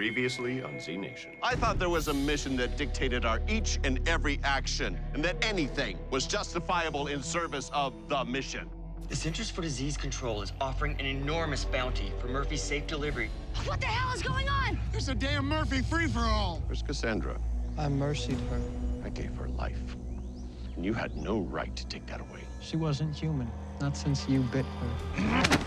Previously on Z Nation. I thought there was a mission that dictated our each and every action, and that anything was justifiable in service of the mission. The Centers for Disease Control is offering an enormous bounty for Murphy's safe delivery. What the hell is going on? It's a damn Murphy free-for-all. Where's Cassandra? I mercied her. I gave her life, and you had no right to take that away. She wasn't human, not since you bit her.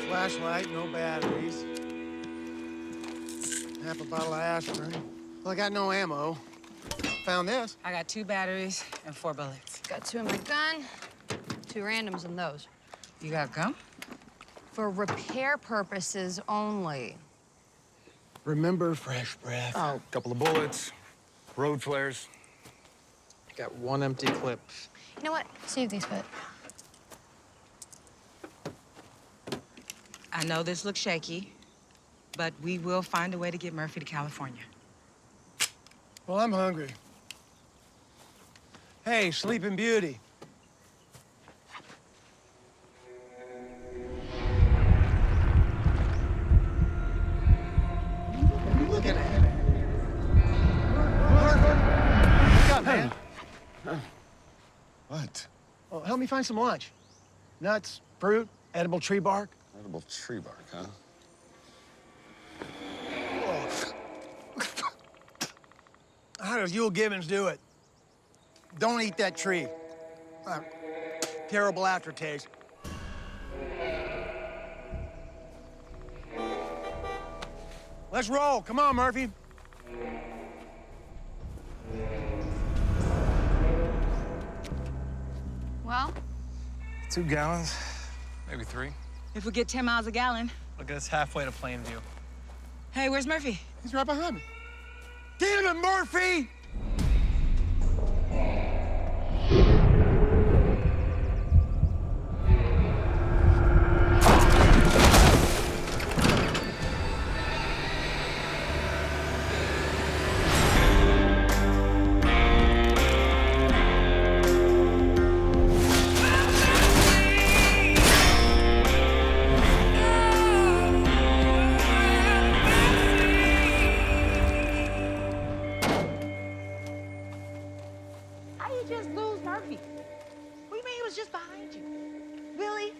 Flashlight, no batteries. Half a bottle of aspirin. Well, I got no ammo. Found this. I got 2 batteries and 4 bullets. Got 2 in my gun, 2 randoms in those. You got gum? For repair purposes only. Remember fresh breath. Oh, Couple of bullets, road flares. I got 1 empty clip. You know what? See if these fit. I know this looks shaky, but we will find a way to get Murphy to California. Well, I'm hungry. Hey, Sleeping Beauty. What are you looking at? Wake up, man. What? Well, help me find some lunch. Nuts, fruit, edible tree bark. Edible tree bark, huh? How does Yule Gibbons do it? Don't eat that tree. Terrible aftertaste. Let's roll. Come on, Murphy. Well, 2 gallons, maybe 3. If we get 10 miles a gallon. Look at us halfway to Plainview. Hey, where's Murphy? He's right behind me. Damn it, Murphy! How you just lose Murphy? What do you mean he was just behind you? Billy?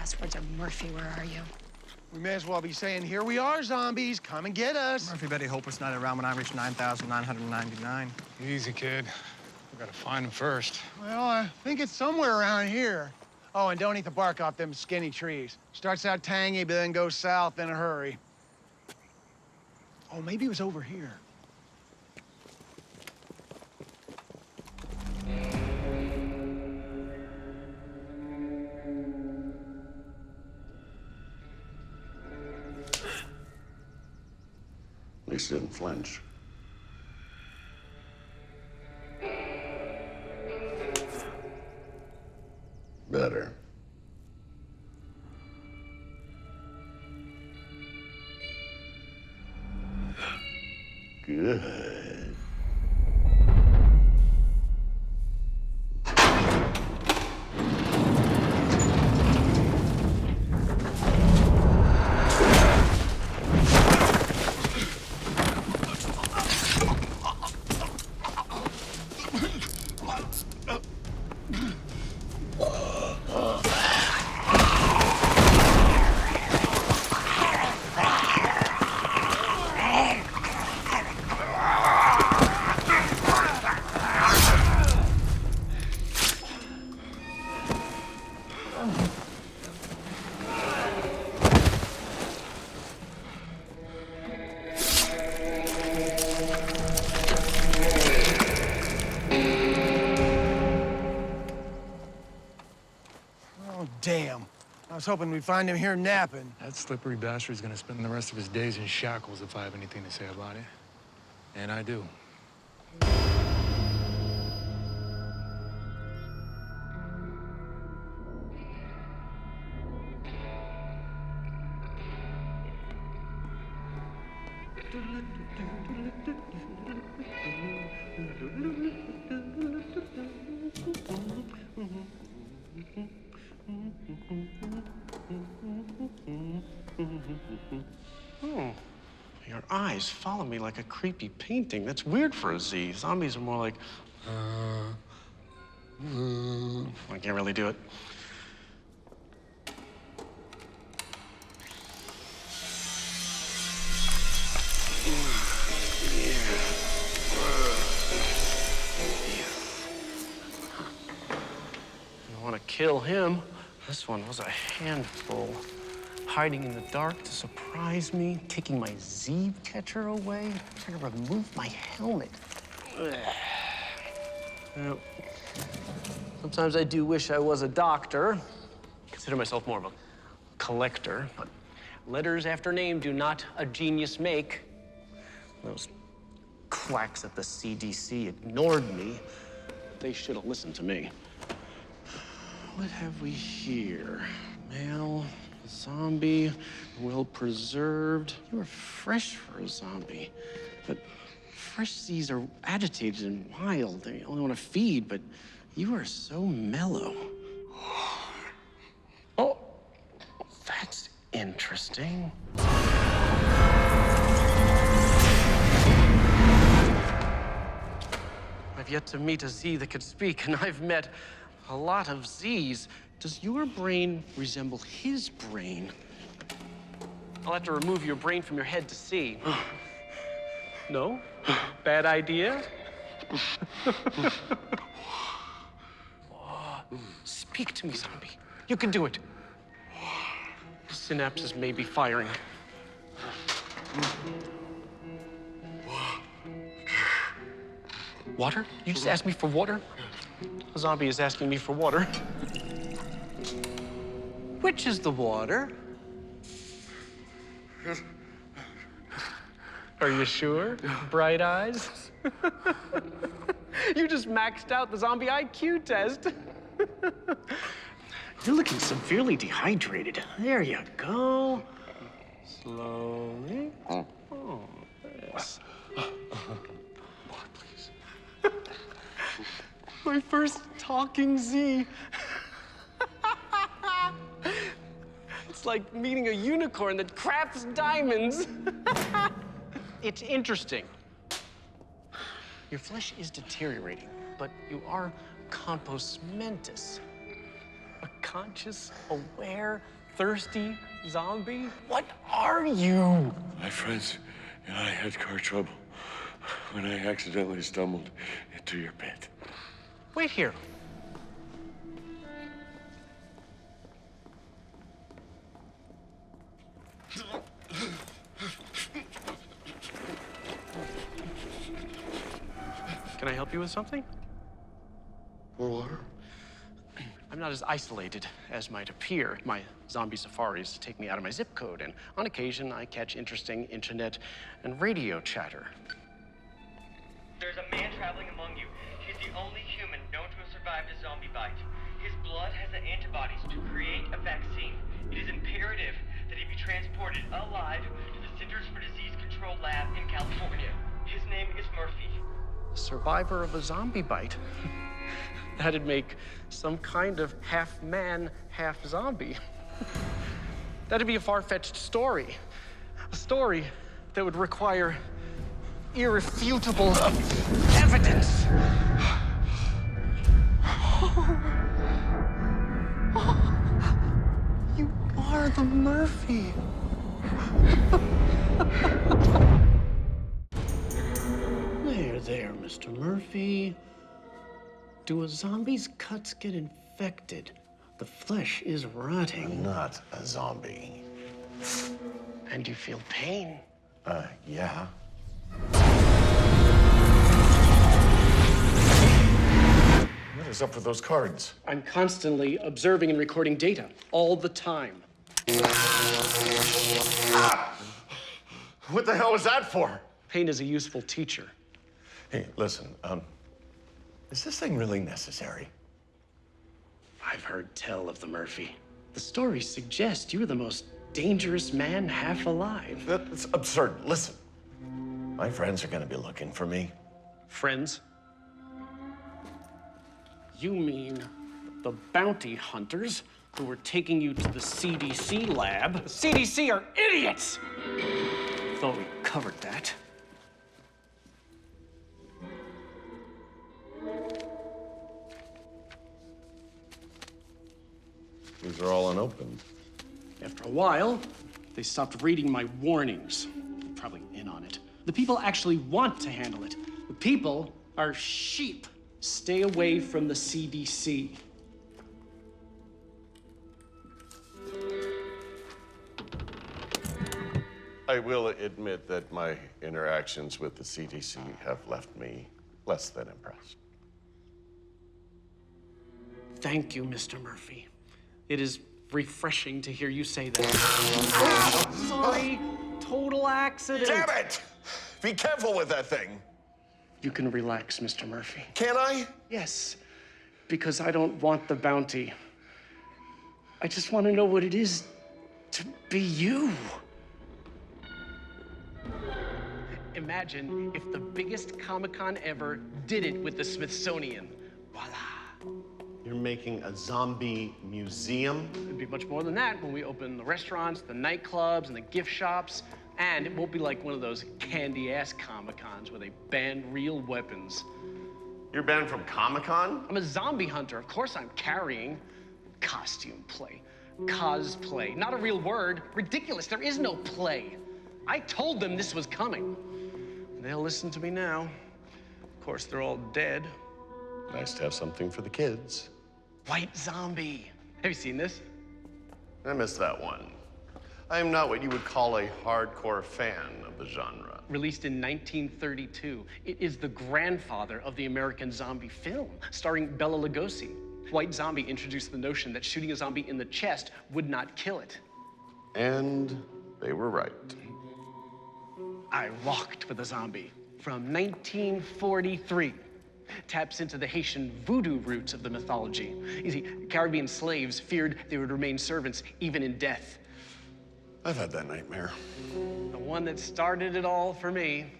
last words are, Murphy, where are you? We may as well be saying, here we are, zombies. Come and get us. Murphy better hope it's not around when I reach 9,999. Easy, kid. We gotta find him first. Well, I think it's somewhere around here. Oh, and don't eat the bark off them skinny trees. Starts out tangy, but then goes south in a hurry. Oh, maybe it was over here. At least he didn't flinch. Better. Good. Oh, damn. I was hoping we'd find him here napping. That slippery bastard's gonna spend the rest of his days in shackles if I have anything to say about it. And I do. Your eyes follow me like a creepy painting. That's weird for a Z. Zombies are more like, I can't really do it. I want to kill him. This one was a handful. Hiding in the dark to surprise me, taking my Z catcher away, trying to remove my helmet. Ugh. Well, sometimes I do wish I was a doctor. Consider myself more of a collector, but letters after name do not a genius make. Those quacks at the CDC ignored me. They should have listened to me. What have we here? Male, zombie, well preserved. You are fresh for a zombie, but fresh Z's are agitated and wild. They only want to feed, but you are so mellow. Oh, that's interesting. I've yet to meet a Z that could speak, and I've met a lot of Z's. Does your brain resemble his brain? I'll have to remove your brain from your head to see. No? Bad idea? Speak to me, zombie. You can do it. Synapses may be firing. Water? You just asked me for water? A zombie is asking me for water. Which is the water? Are you sure? Bright eyes? You just maxed out the zombie IQ test. You're looking severely dehydrated. There you go. Slowly. Oh, yes. More, please. My first talking Z. It's like meeting a unicorn that crafts diamonds. It's interesting. Your flesh is deteriorating, but you are compos mentis. A conscious, aware, thirsty zombie? What are you? My friends and I had car trouble when I accidentally stumbled into your pit. Wait here. you with something? Water? I'm not as isolated as might appear. My zombie safaris take me out of my zip code, and on occasion I catch interesting internet and radio chatter. There's a man traveling among you. He's the only human known to have survived a zombie bite. His blood has the antibodies to create a vaccine. It is imperative that he be transported alive to the Centers for Disease Control lab in California. His name is Murphy. Survivor of a zombie bite. That'd make some kind of half man, half zombie. That'd be a far-fetched story. A story that would require irrefutable evidence. You are the Murphy. There, Mr. Murphy. Do a zombie's cuts get infected? The flesh is rotting. I'm not a zombie. And you feel pain? Yeah. What is up with those cards? I'm constantly observing and recording data all the time. Ah! What the hell was that for? Pain is a useful teacher. Hey, listen, is this thing really necessary? I've heard tell of the Murphy. The stories suggest you're the most dangerous man half alive. That's absurd. Listen, my friends are gonna be looking for me. Friends? You mean the bounty hunters who were taking you to the CDC lab? The CDC are idiots! Thought we covered that. These are all unopened. After a while, they stopped reading my warnings. Probably in on it. The people actually want to handle it. The people are sheep. Stay away from the CDC. I will admit that my interactions with the CDC have left me less than impressed. Thank you, Mr. Murphy. It is refreshing to hear you say that. Sorry, total accident. Damn it! Be careful with that thing. You can relax, Mr. Murphy. Can I? Yes, because I don't want the bounty. I just want to know what it is to be you. Imagine if the biggest Comic-Con ever did it with the Smithsonian. Voila. You're making a zombie museum? It'd be much more than that when we open the restaurants, the nightclubs, and the gift shops. And it won't be like one of those candy-ass Comic-Cons where they ban real weapons. You're banned from Comic-Con? I'm a zombie hunter. Of course I'm carrying costume play, cosplay. Not a real word. Ridiculous. There is no play. I told them this was coming. They'll listen to me now. Of course, they're all dead. Nice to have something for the kids. White Zombie. Have you seen this? I missed that one. I am not what you would call a hardcore fan of the genre. Released in 1932, it is the grandfather of the American zombie film, starring Bela Lugosi. White Zombie introduced the notion that shooting a zombie in the chest would not kill it. And they were right. I Walked with a Zombie from 1943. Taps into the Haitian voodoo roots of the mythology. You see, Caribbean slaves feared they would remain servants even in death. I've had that nightmare. The one that started it all for me.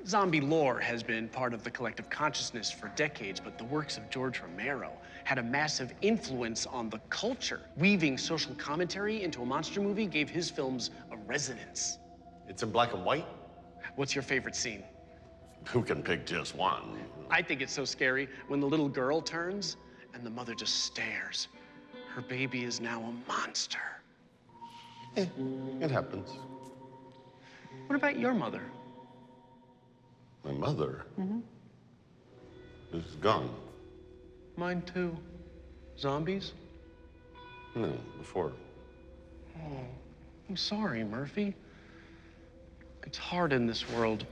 Zombie lore has been part of the collective consciousness for decades, but the works of George Romero had a massive influence on the culture. Weaving social commentary into a monster movie gave his films a resonance. It's in black and white? What's your favorite scene? Who can pick just one? I think it's so scary when the little girl turns and the mother just stares. Her baby is now a monster. It happens. What about your mother? My mother is gone. Mine too. Zombies? No, before. Oh, I'm sorry, Murphy. It's hard in this world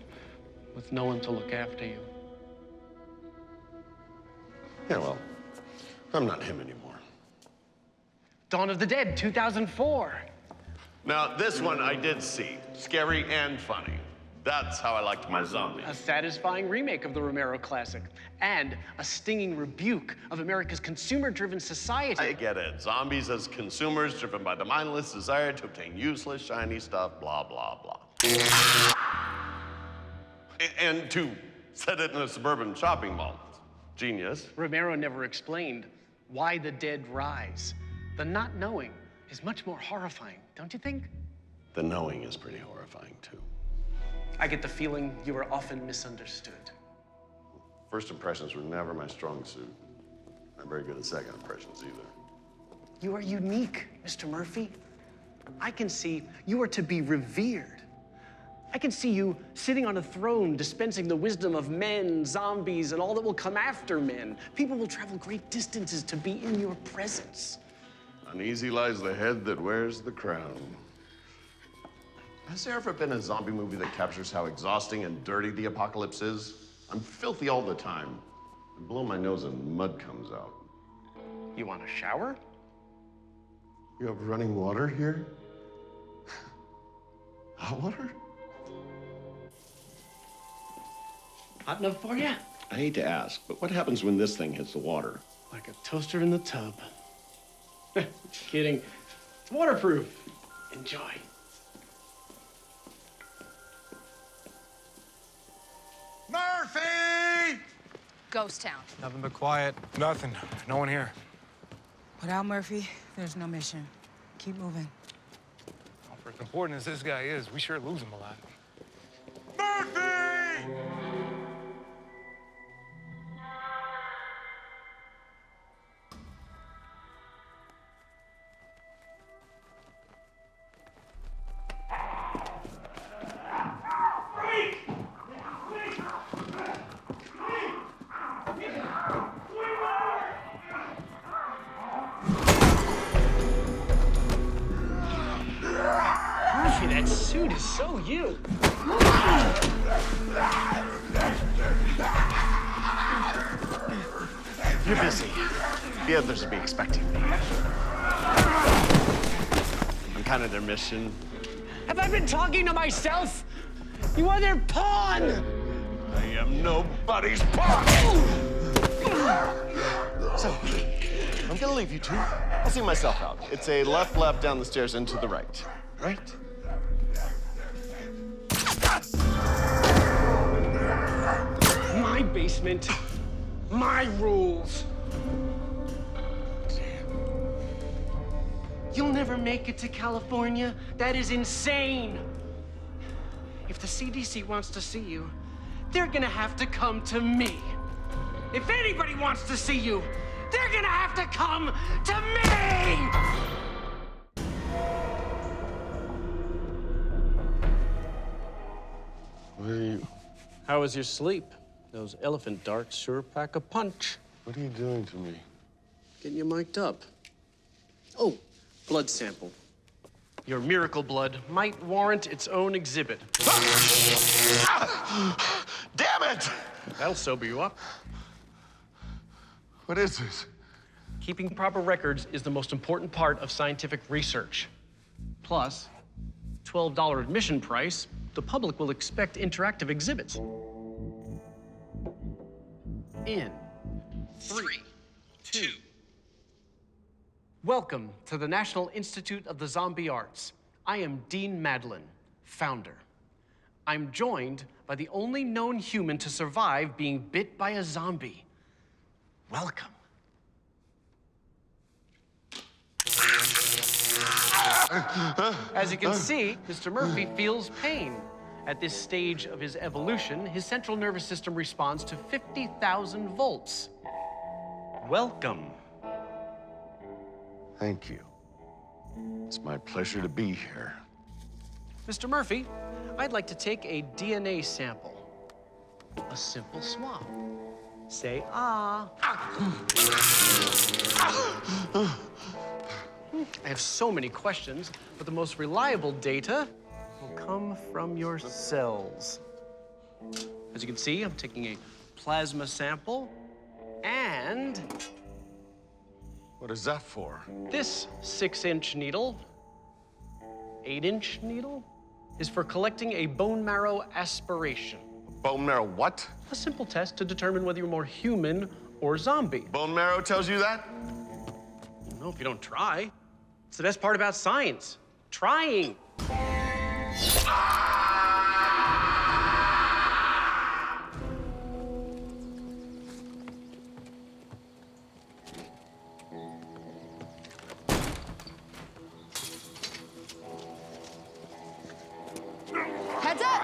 with no one to look after you. Yeah, well, I'm not him anymore. Dawn of the Dead, 2004. Now, this one I did see. Scary and funny. That's how I liked my zombie. A satisfying remake of the Romero classic, and a stinging rebuke of America's consumer-driven society. I get it. Zombies as consumers driven by the mindless desire to obtain useless, shiny stuff, blah, blah, blah. And to set it in a suburban shopping mall. Genius. Romero never explained why the dead rise. The not knowing is much more horrifying, don't you think? The knowing is pretty horrifying, too. I get the feeling you were often misunderstood. First impressions were never my strong suit. I'm very good at second impressions, either. You are unique, Mr. Murphy. I can see you are to be revered. I can see you sitting on a throne dispensing the wisdom of men, zombies, and all that will come after men. People will travel great distances to be in your presence. Uneasy lies the head that wears the crown. Has there ever been a zombie movie that captures how exhausting and dirty the apocalypse is? I'm filthy all the time. I blow my nose and mud comes out. You want a shower? You have running water here? Hot water? Hot enough for you? I hate to ask, but what happens when this thing hits the water? Like a toaster in the tub. Kidding. It's waterproof. Enjoy. Murphy! Ghost town. Nothing but quiet. Nothing. No one here. Without Murphy, there's no mission. Keep moving. Well, for as important as this guy is, we sure lose him a lot. Murphy! Murphy, that suit is so you. You're busy. The others will be expecting me. I'm kind of their mission. Have I been talking to myself? You are their pawn! I am nobody's pawn! So, I'm gonna leave you two. I'll see myself out. It's a left down the stairs and to the right. Right? My basement, my rules. You'll never make it to California. That is insane. If the CDC wants to see you, they're gonna have to come to me. If anybody wants to see you, they're gonna have to come to me! What are you... How was your sleep? Those elephant darts sure pack a punch. What are you doing to me? Getting you mic'd up. Oh, blood sample. Your miracle blood might warrant its own exhibit. Damn it! That'll sober you up. What is this? Keeping proper records is the most important part of scientific research. Plus, $12 admission price, the public will expect interactive exhibits. In 3, 2. Welcome to the National Institute of the Zombie Arts. I am Dean Madlin, founder. I'm joined by the only known human to survive being bit by a zombie. Welcome. As you can see, Mr. Murphy feels pain. At this stage of his evolution, his central nervous system responds to 50,000 volts. Welcome. Thank you. It's my pleasure to be here. Mr. Murphy, I'd like to take a DNA sample. A simple swab. Say ah. I have so many questions, but the most reliable data will come from your cells. As you can see, I'm taking a plasma sample And What is that for? this 6-inch needle, 8-inch needle, is for collecting a bone marrow aspiration. Bone marrow what? A simple test to determine whether you're more human or zombie. Bone marrow tells you that? No, if you don't try. It's the best part about science. Trying. Heads up!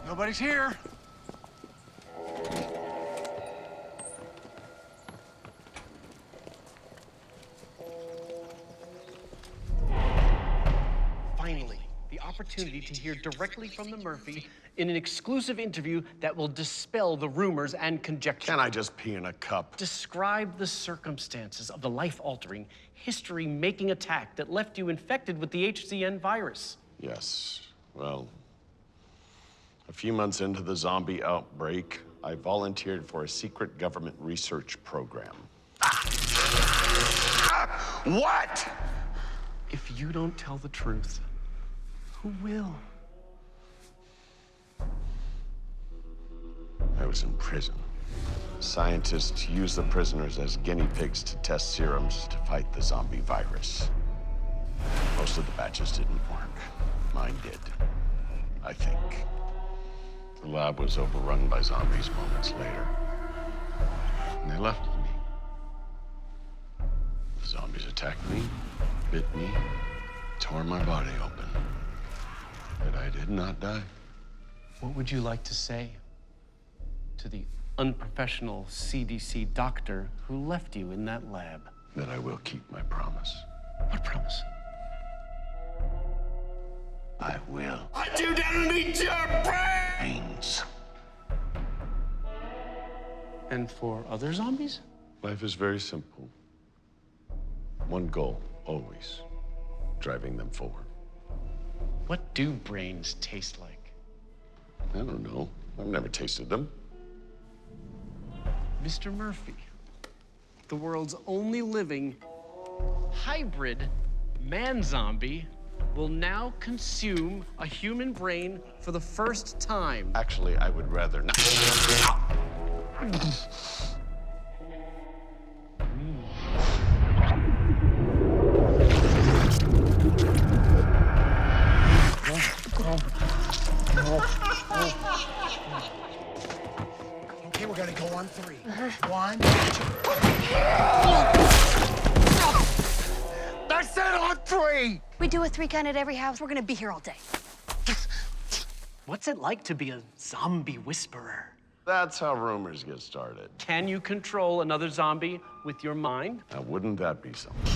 Nobody's here. Finally, the opportunity to hear directly from the Murphy in an exclusive interview that will dispel the rumors and conjecture. Can I just pee in a cup? Describe the circumstances of the life-altering, history-making attack that left you infected with the HCN virus. Yes. Well, a few months into the zombie outbreak, I volunteered for a secret government research program. What? If you don't tell the truth, who will? I was in prison. Scientists used the prisoners as guinea pigs to test serums to fight the zombie virus. Most of the batches didn't work. Mine did, I think. The lab was overrun by zombies moments later. And they left me. The zombies attacked me, bit me, tore my body open. But I did not die. What would you like to say to the unprofessional CDC doctor who left you in that lab? That I will keep my promise. What promise? I will. I do detonate your brains! And for other zombies? Life is very simple. One goal, always. Driving them forward. What do brains taste like? I don't know. I've never tasted them. Mr. Murphy, the world's only living hybrid man-zombie will now consume a human brain for the first time. Actually, I would rather not. Okay, we're gonna go on 3. 1, 2. That's it on 3! We do a 3 count at every house. We're gonna be here all day. What's it like to be a zombie whisperer? That's how rumors get started. Can you control another zombie with your mind? Now, wouldn't that be something?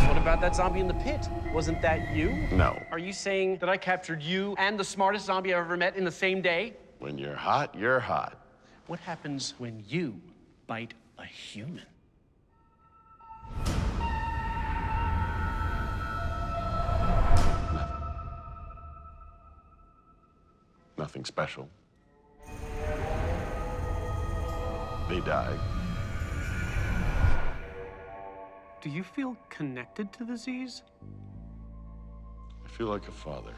What about that zombie in the pit? Wasn't that you? No. Are you saying that I captured you and the smartest zombie I've ever met in the same day? When you're hot, you're hot. What happens when you bite a human? Nothing special. They die. Do you feel connected to the disease? I feel like a father.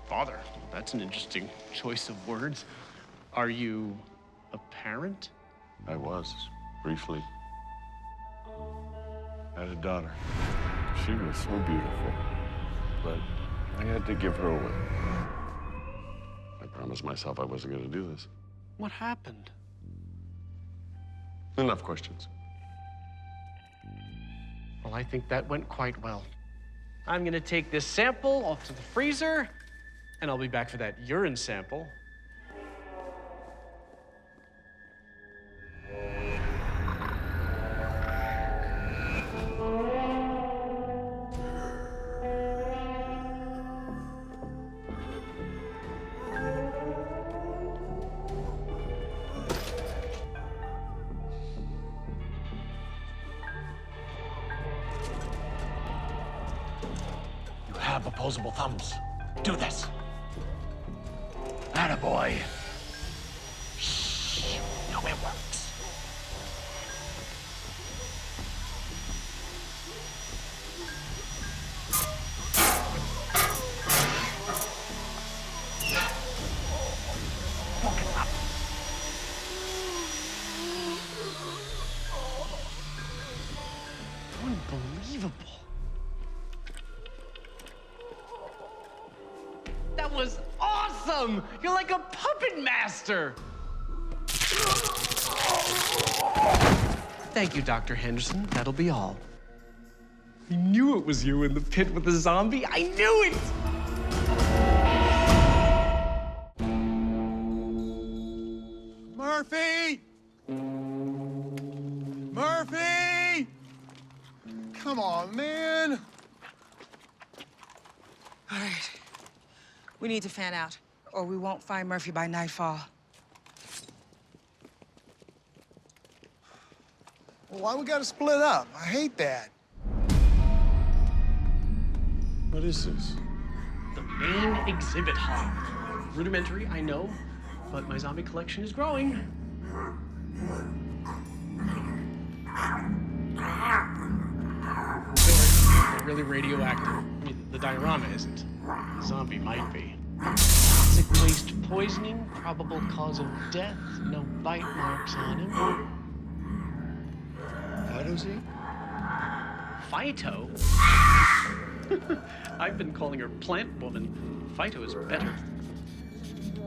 Father? That's an interesting choice of words. Are you a parent? I was, briefly. I had a daughter. She was so beautiful, but I had to give her away. I promised myself I wasn't going to do this. What happened? Enough questions. Well, I think that went quite well. I'm gonna take this sample off to the freezer, and I'll be back for that urine sample. You have opposable thumbs. Do this. boy. Shh, you know it works. Unbelievable. That was awesome! You're like a puppet master! Thank you, Dr. Henderson. That'll be all. I knew it was you in the pit with the zombie. I knew it! Murphy! Murphy! Come on, man. All right. We need to fan out, or we won't find Murphy by nightfall. Well, why we gotta split up? I hate that. What is this? The main exhibit hall. Rudimentary, I know, but my zombie collection is growing. They're really radioactive. I mean, the diorama isn't. The zombie might be. Toxic waste poisoning, probable cause of death, no bite marks on him. Phyto's he? Phyto? I've been calling her Plant Woman. Phyto is better.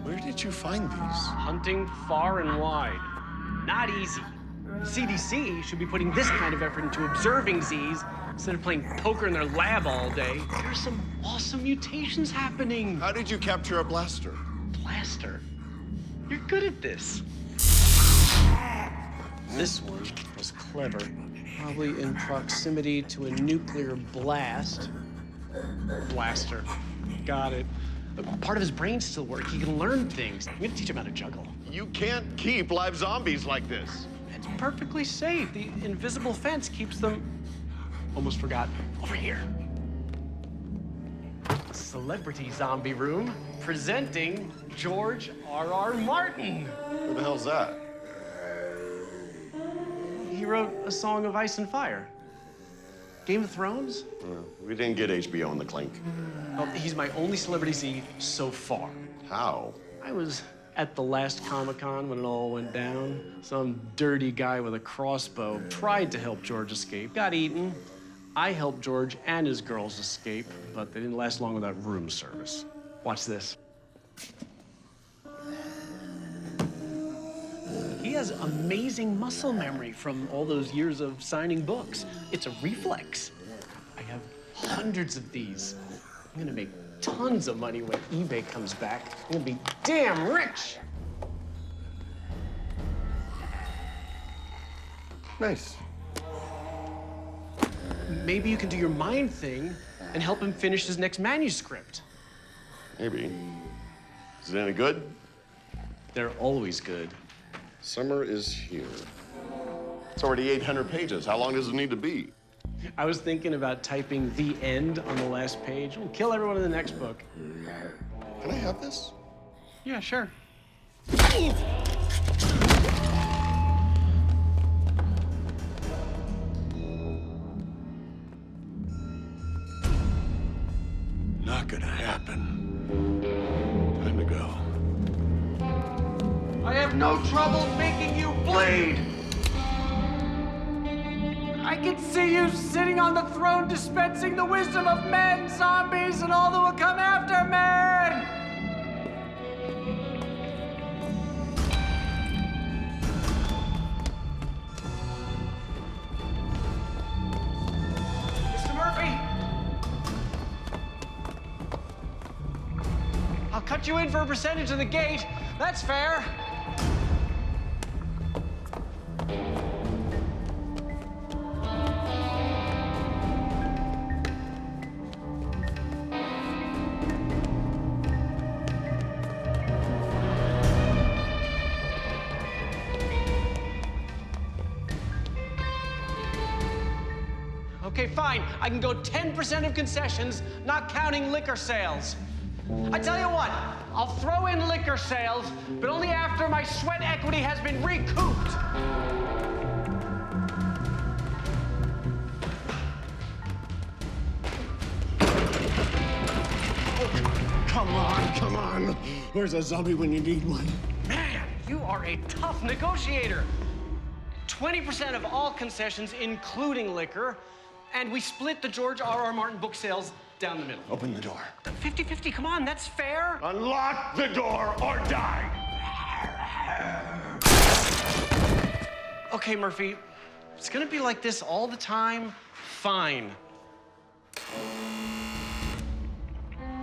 Where did you find these? Hunting far and wide. Not easy. CDC should be putting this kind of effort into observing Z's instead of playing poker in their lab all day. There's some awesome mutations happening. How did you capture a blaster? Blaster? You're good at this. This one was clever. Probably in proximity to a nuclear blast. Blaster. Got it. But part of his brain's still working. He can learn things. I'm gonna teach him how to juggle. You can't keep live zombies like this. It's perfectly safe. The invisible fence keeps them... Almost forgot. Over here. Celebrity zombie room presenting George R.R. Martin. Who the hell's that? He wrote A Song of Ice and Fire. Game of Thrones? We didn't get HBO in the clink. Oh, he's my only celebrity Z so far. How? I was at the last Comic-Con when it all went down. Some dirty guy with a crossbow tried to help George escape, got eaten. I helped George and his girls escape, but they didn't last long without room service. Watch this. He has amazing muscle memory from all those years of signing books. It's a reflex. I have hundreds of these. I'm gonna make tons of money when eBay comes back. I'm gonna be damn rich. Nice. Maybe you can do your mind thing and help him finish his next manuscript. Maybe. Is it any good? They're always good. Summer is here. It's already 800 pages. How long does it need to be? I was thinking about typing the end on the last page. We'll kill everyone in the next book. Can I have this? Yeah, sure. Not gonna happen. Time to go. I have no trouble making you bleed. I can see you sitting on the throne dispensing the wisdom of men, zombies, and all that will come after men. Mr. Murphy. I'll cut you in for a percentage of the gate. That's fair. Okay, fine. I can go 10% of concessions, not counting liquor sales. I tell you what, I'll throw in liquor sales, but only after my sweat equity has been recouped. Come on. Where's a zombie when you need one? Man, you are a tough negotiator. 20% of all concessions, including liquor, and we split the George R.R. Martin book sales down the middle. Open the door. 50-50, come on, that's fair. Unlock the door or die! Okay, Murphy, it's gonna be like this all the time. Fine.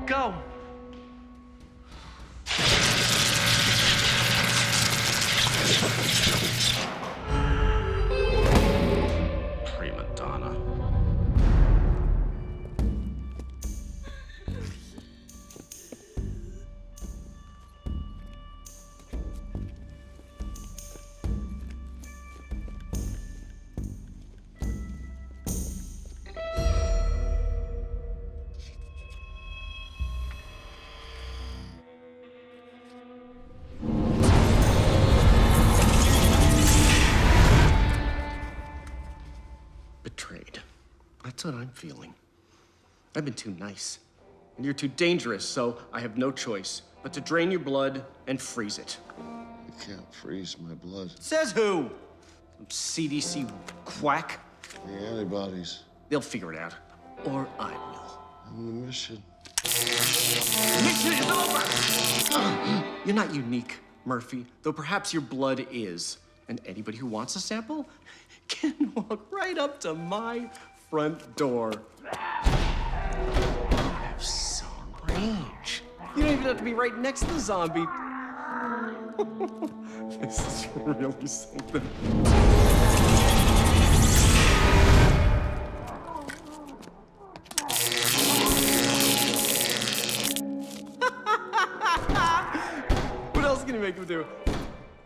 Go. Prima donna. Betrayed. That's what I'm feeling. I've been too nice. And you're too dangerous, so I have no choice but to drain your blood and freeze it. You can't freeze my blood. Says who? Some CDC quack? The antibodies. They'll figure it out. Or I will. And the mission. Mission is over! You're not unique, Murphy, though perhaps your blood is. And anybody who wants a sample can walk right up to my front door. You have some range. You don't even have to be right next to the zombie. This is really something. What else can you make him do?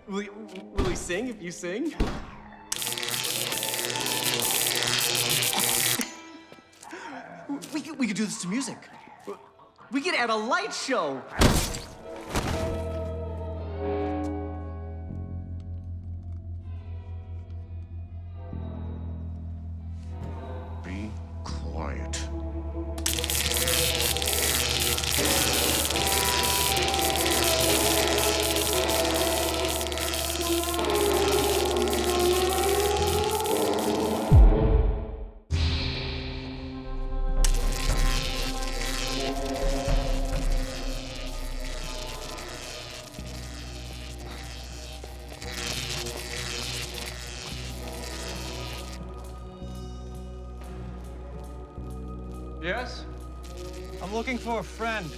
Will he sing if you sing? We could do this to music. We could add a light show. Be quiet. Yes? I'm looking for a friend.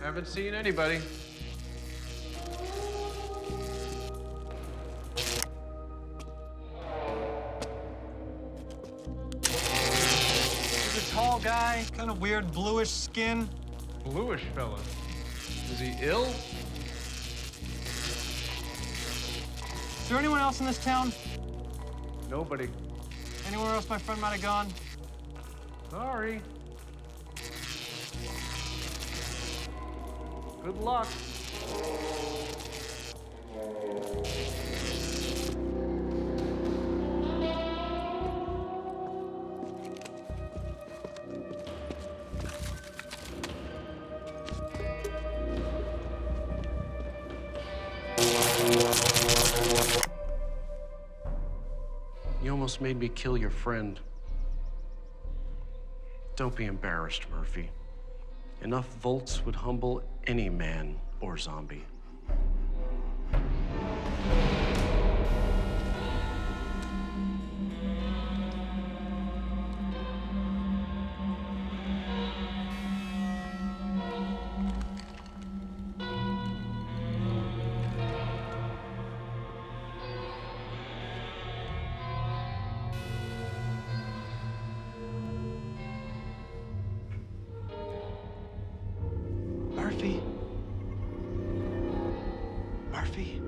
Haven't seen anybody. He's a tall guy, kind of weird bluish skin. Bluish fella. Is he ill? Is there anyone else in this town? Nobody. Anywhere else my friend might have gone? Sorry. Good luck. You almost made me kill your friend. Don't be embarrassed, Murphy. Enough volts would humble any man or zombie. Murphy? Murphy?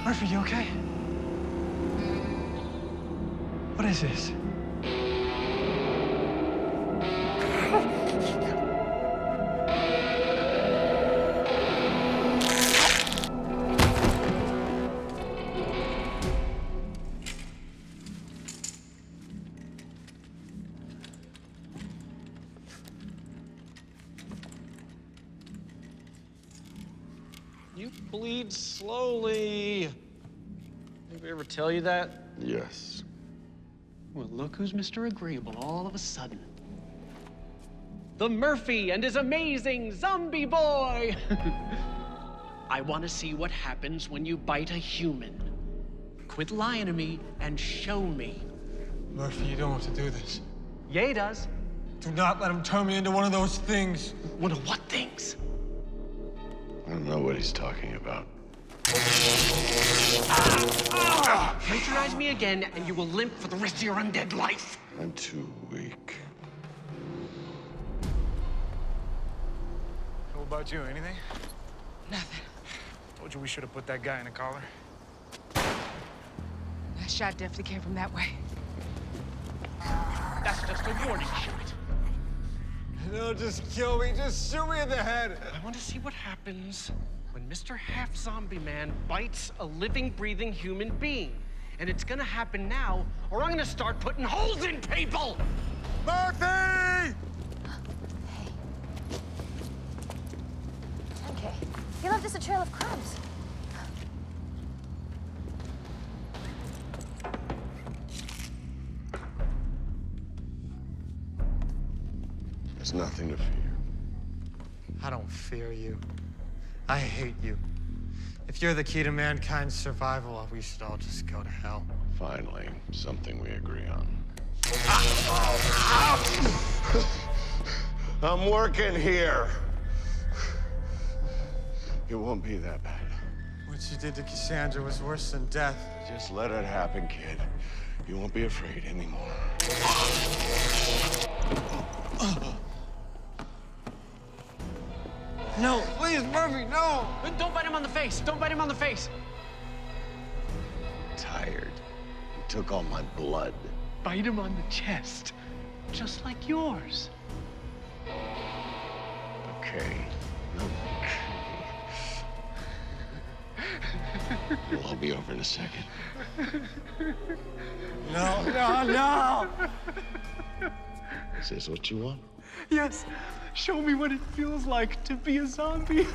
Murphy, you okay? What is this? You bleed slowly. Anybody ever tell you that? Yes. Well, look who's Mr. Agreeable all of a sudden. The Murphy and his amazing zombie boy! I want to see what happens when you bite a human. Quit lying to me and show me. Murphy, you don't want to do this. Yeah, he does. Do not let him turn me into one of those things. One of what things? I don't know what he's talking about. Patronize me again, and you will limp for the rest of your undead life. I'm too weak. How about you? Anything? Nothing. Told you we should have put that guy in a collar. That shot definitely came from that way. That's just a warning shot. No, just kill me. Just shoot me in the head. I want to see what happens when Mr. Half-Zombie Man bites a living, breathing human being. And it's gonna happen now, or I'm gonna start putting holes in people! Murphy! Okay. He left us a trail of crumbs. There's nothing to fear. I don't fear you. I hate you. If you're the key to mankind's survival, we should all just go to hell. Finally, something we agree on. I'm working here. It won't be that bad. What you did to Cassandra was worse than death. Just let it happen, kid. You won't be afraid anymore. No, please, Murphy, no! Don't bite him on the face! Don't bite him on the face! Tired. You took all my blood. Bite him on the chest, just like yours. Okay. It'll all be over in a second. No, no, no! Is this what you want? Yes. Show me what it feels like to be a zombie.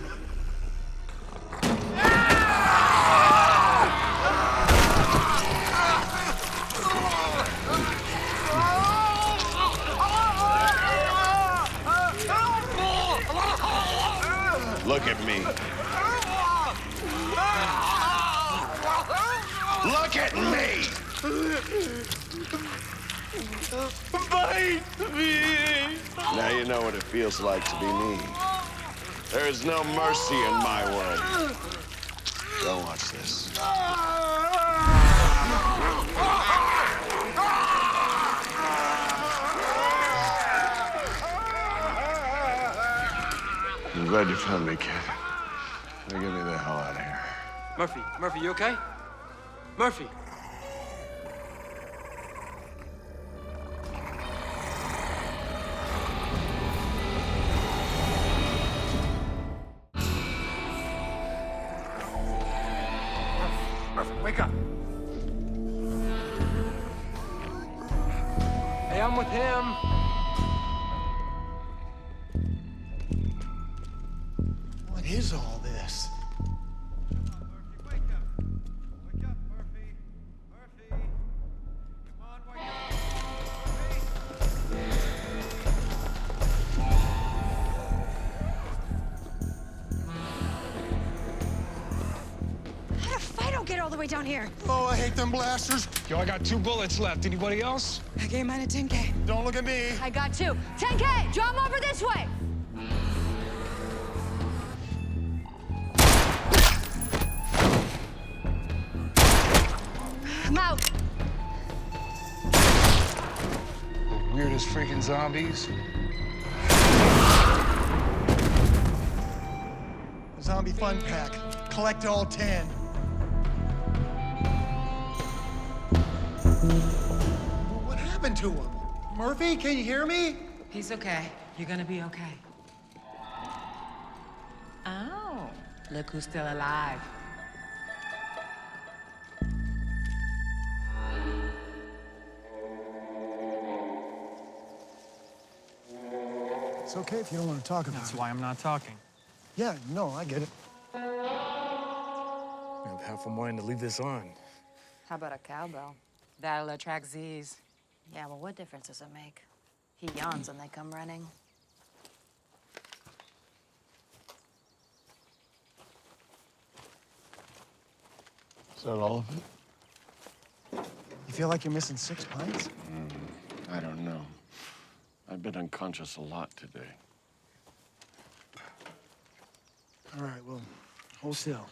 Look at me. Look at me! Bite me! Now you know what it feels like to be me. There is no mercy in my world. Go watch this. I'm glad you found me, kid. Now get me the hell out of here. Murphy, you okay? Murphy! Murphy, wake up! Hey, I'm with him. What is all this? Get all the way down here. Oh, I hate them blasters. Yo, I got 2 bullets left. Anybody else? I gave mine a 10K. Don't look at me. I got 2. 10K! Draw 'em over this way! I'm out. The weirdest freaking zombies. Zombie fun pack. Collect all 10. to him. Murphy, can you hear me? He's okay. You're gonna be okay. Oh, look who's still alive. It's okay if you don't want to talk about That's it. why I'm not talking. Yeah, no, I get it. I have half a mind to leave this on. How about a cowbell? That'll attract Z's. Yeah, well, what difference does it make? He yawns when they come running. Is that all of it? You feel like you're missing 6 pints? I don't know. I've been unconscious a lot today. All right, well, hold still.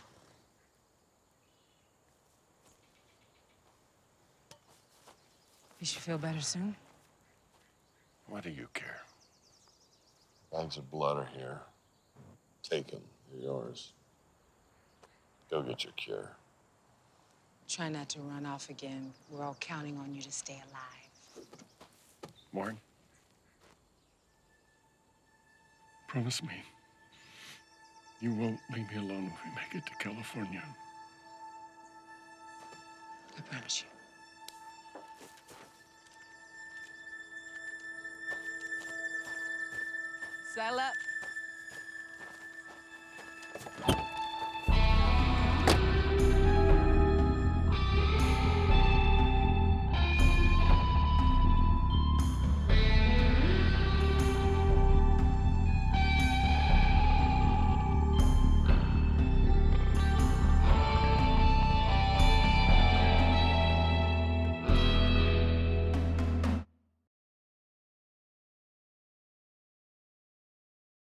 You should feel better soon. Why do you care? Bags of blood are here. Take them. They're yours. Go get your cure. Try not to run off again. We're all counting on you to stay alive. Warren? Promise me you won't leave me alone if we make it to California. I promise you. Saddle up.